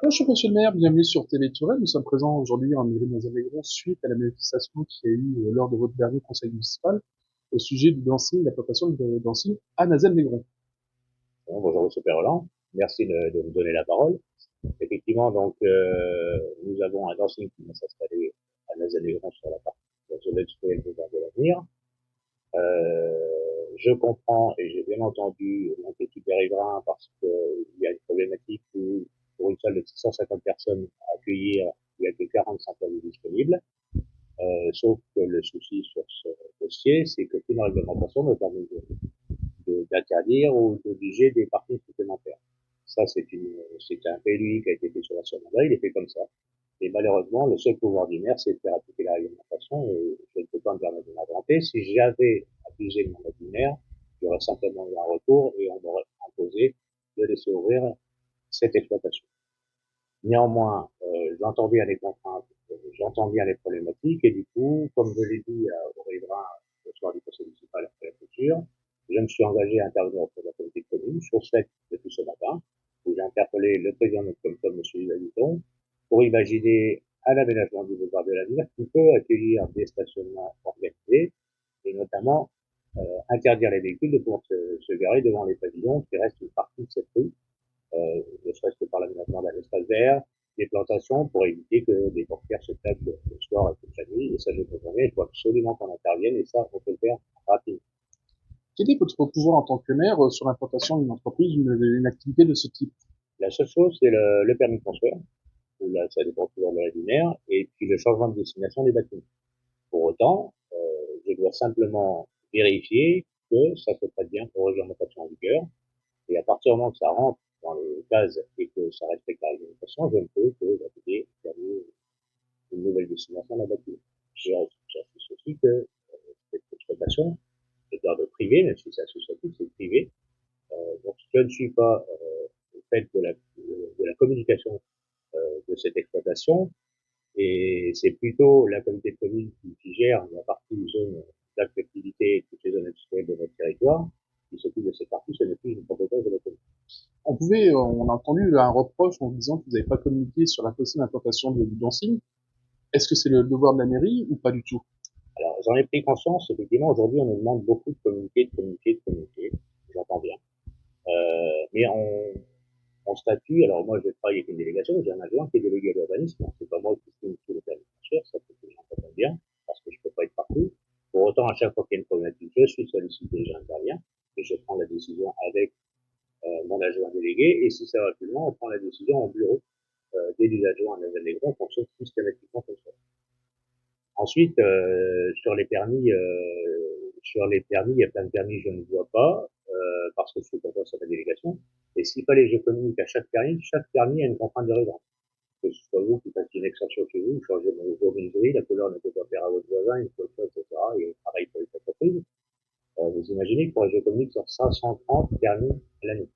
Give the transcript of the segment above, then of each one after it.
Bonjour Monsieur le maire, bienvenue sur Télé Tourelle. Nous sommes présents aujourd'hui en mairie de Mazanegron suite à la manifestation qui a eu lors de votre dernier conseil municipal au sujet du dancing, la plantation de dancing à Nazelles-Négron. Bon, bonjour Monsieur Perroland, merci de me donner la parole. Effectivement, donc nous avons un dancing qui va s'installer à Nazanegron sur la partie de la zone industrielle de l'avenir. Je comprends et j'ai bien entendu l'inquiétude des riverains parce qu'il y a une problématique où pour une salle de 650 personnes à accueillir, il n'y a que 45 places disponibles. Sauf que le souci sur ce dossier, c'est qu'aucune réglementation ne permet d'interdire ou d'obliger des parties supplémentaires. Ça, c'est un PLUI qui a été fait sur la Saône-et-Loire, il est fait comme ça. Et malheureusement, le seul pouvoir du maire, c'est de faire appliquer la réglementation, et je ne peux pas me permettre de m'inventer. Si j'avais abusé le mandat du maire, il y aurait simplement eu un recours et on m'aurait imposé de laisser ouvrir cette exploitation. Néanmoins, j'entends bien les contraintes, j'entends bien les problématiques, et du coup, comme je l'ai dit aux riverains le soir du conseil municipal après la clôture, je me suis engagé à intervenir auprès de la communauté de communes sur cette depuis ce matin, où j'ai interpellé le président de notre comité, M. Yvaguiton, pour imaginer un aménagement du boulevard de l'avenir qui peut accueillir des stationnements organisés, et notamment interdire les véhicules de pouvoir se garer devant les pavillons qui restent une partie de cette rue, ne serait-ce que par l'aménagement d'un espace vert, des plantations pour éviter que des portières se tapent le soir et toute la nuit. Et ça, je peux jamais. Il faut absolument qu'on intervienne et ça, on peut le faire rapidement. Quel est votre pouvoir en tant que maire sur l'implantation d'une entreprise, une activité de ce type? La seule chose, c'est le permis de construire. Là, ça dépend toujours de la linéaire. Et puis le changement de destination des bâtiments. Pour autant, je dois simplement vérifier que ça se prête bien aux réglementations en vigueur. Et à partir du moment que ça rentre dans les cases et que ça respecte la réglementation, je ne peux que valider une nouvelle destination d'un bâtiment. J'assiste aussi que cette exploitation est d'ordre privé, même si c'est associatif, c'est privé. Donc je ne suis pas au fait de la communication de cette exploitation, et c'est plutôt la communauté de communes qui gère la partie zone d'activité et toutes les zones industrielles de notre territoire, qui s'occupe de cette partie, ce n'est plus une compétence de la commune. On a entendu un reproche en disant que vous n'avez pas communiqué sur la possible implantation du dancing. Est-ce que c'est le devoir de la mairie ou pas du tout? Alors j'en ai pris conscience, effectivement, aujourd'hui on nous demande beaucoup de communiquer, de communiquer, de communiquer, j'entends bien. Mais en statut, alors moi je travaille avec une délégation, j'ai un adjoint qui est délégué à l'urbanisme, c'est pas moi qui signe tous les permis de construire, ça peut que j'entends bien, parce que je peux pas être partout. Pour autant, à chaque fois qu'il y a une problématique, je suis sollicité, j'interviens, et je prends la décision avec mon adjoint délégué, et si ça va plus loin, on prend la décision en bureau des adjoints à la on fonctionne systématiquement comme ça. Ensuite, sur les permis, il y a plein de permis que je ne vois pas, parce que je suis content sur la délégation. Et s'il fallait que je communique à chaque permis a une contrainte de résidence. Que ce soit vous qui fassiez une extension chez vous, vous changez vos menuiseries, la couleur ne peut pas faire à votre voisin, il faut le faire, etc. Et pareil pour les entreprises. Vous imaginez que je communique sur 530 permis à l'année.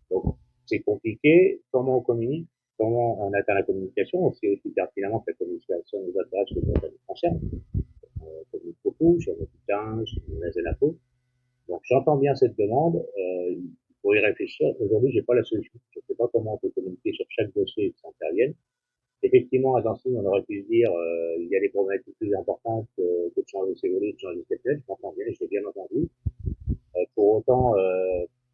Donc, c'est compliqué. Comment on communique? Comment on atteint la communication? On sait aussi pertinemment que la communication nous intéresse que ça nous concerne. Communique beaucoup sur nos bulletins, sur nos lettres d'infos. Donc, j'entends bien cette demande. Il faut y réfléchir. Aujourd'hui, j'ai pas la solution. Je ne sais pas comment on peut communiquer sur chaque dossier qui s'intervienne. Effectivement, à Dancing, on aurait pu se dire, il y a des problématiques plus importantes que de changer ses volets, de changer ses fenêtres. Je m'entends bien, je l'ai bien entendu. Pour autant,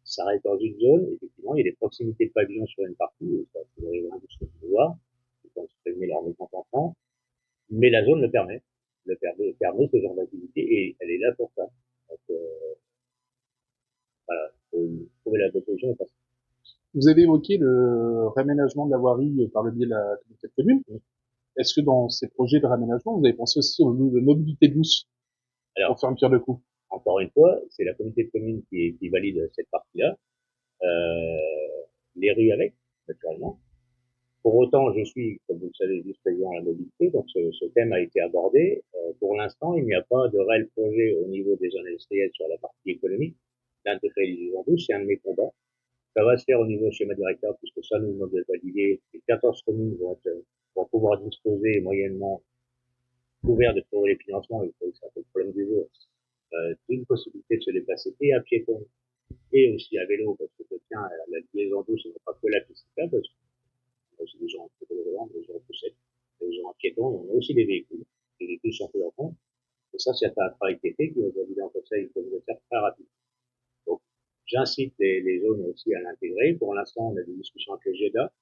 ça reste dans une zone. Effectivement, il y a des proximités de pavillons sur une partie, et ça, c'est les riverains de voir. Ils vont se prévenir leur mécontentement. Mais la zone le permet ce genre d'activité, et elle est là pour ça. Donc, voilà, faut trouver la bonne solution. Vous avez évoqué le réaménagement de la voirie par le biais de la communauté de communes. Est-ce que dans ces projets de réaménagement, vous avez pensé aussi aux mobilités douces Alors, pour faire un pire de coup? encore une fois, c'est la communauté de communes qui valide cette partie-là. Les rues avec, naturellement. Pour autant, je suis, comme vous le savez, vice-président à la mobilité, donc ce thème a été abordé. Pour l'instant, il n'y a pas de réel projet au niveau des zones industrielles sur la partie économique d'intégrer les usines douces. C'est un de mes combats. Ça va se faire au niveau schéma directeur, puisque ça, nous devons valider. Les 14 communes vont pouvoir disposer moyennement couvert de trouver les financements, il faut que c'est un peu le problème du jour, d'une possibilité de se déplacer et à piéton et aussi à vélo, parce que tiens, la liaison douce, ce n'est pas que la piste cyclable, a aussi des gens en fauteuil roulant, des gens en poussette, des gens en piéton, on a aussi des véhicules. Les véhicules sont pris en compte. Et ça, c'est un travail qui est fait, qui va valider en conseil communautaire très rapide. Donc, j'incite les zones aussi à l'intégrer. Pour l'instant, on a des discussions avec le GEDA.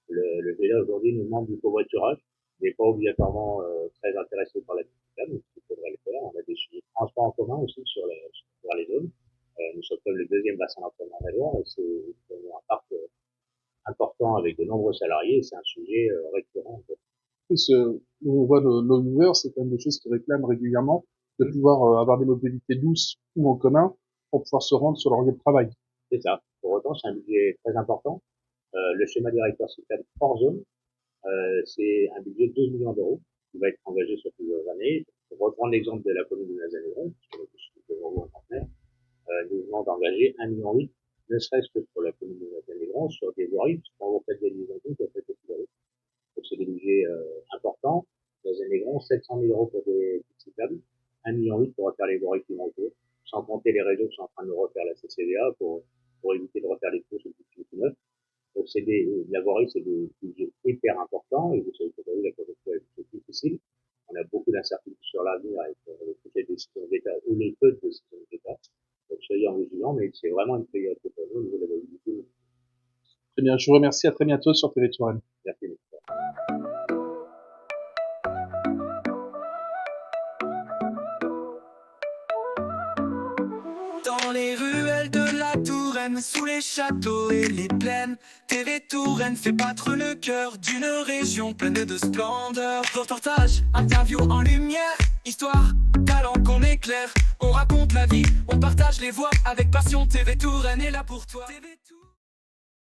Le GEDA aujourd'hui nous demande du covoiturage. Il n'est pas obligatoirement très intéressé par la digitale, mais il faudrait le faire. On a des sujets de transport en commun aussi sur les zones. Nous sommes comme le deuxième bassin d'entraînement de la Loire, et c'est un parc important avec de nombreux salariés, et c'est un sujet récurrent. On voit le Uber, c'est quand même des choses qui réclament régulièrement de pouvoir avoir des mobilités douces ou en commun pour pouvoir se rendre sur leur lieu de travail. C'est ça. Pour autant, c'est un budget très important. Le schéma directeur cyclable hors zone, c'est un budget de 12 millions d'euros qui va être engagé sur plusieurs années. Pour reprendre l'exemple de la commune de Nazanne-et-Vron, puisque je suis devant vous en partenaire, nous venons d'engager 1,8 million, ne serait-ce que pour la commune de Nazanne-et-Vron, sur des voiries, parce qu'on va faire des liaisons qui peuvent être équivalentes. Donc c'est des budgets importants. Nazanne-et-Vron, 700 000 euros pour des cyclables, 1,8 million pour refaire les voiries qui vont autour, sans compter les réseaux qui sont en train de refaire la CCDA pour éviter de refaire les courses et tout neuf. Donc la voirie, c'est des budgets hyper importants, et vous savez qu'aujourd'hui, la conjoncture est difficile. On a beaucoup d'incertitudes sur l'avenir avec toutes les décisions d'État ou les peu de décisions d'État. Donc soyez en vigilant, mais c'est vraiment une priorité pour nous au niveau de la mobilité. Très bien, je vous remercie, à très bientôt sur TV Touraine. Merci. Dans les ruelles de la Touraine, sous les châteaux et les plaines, TV Touraine fait battre le cœur d'une région pleine de splendeur. Reportage, interview en lumière, histoire, talent qu'on éclaire. On raconte la vie, on partage les voix avec passion. TV Touraine est là pour toi.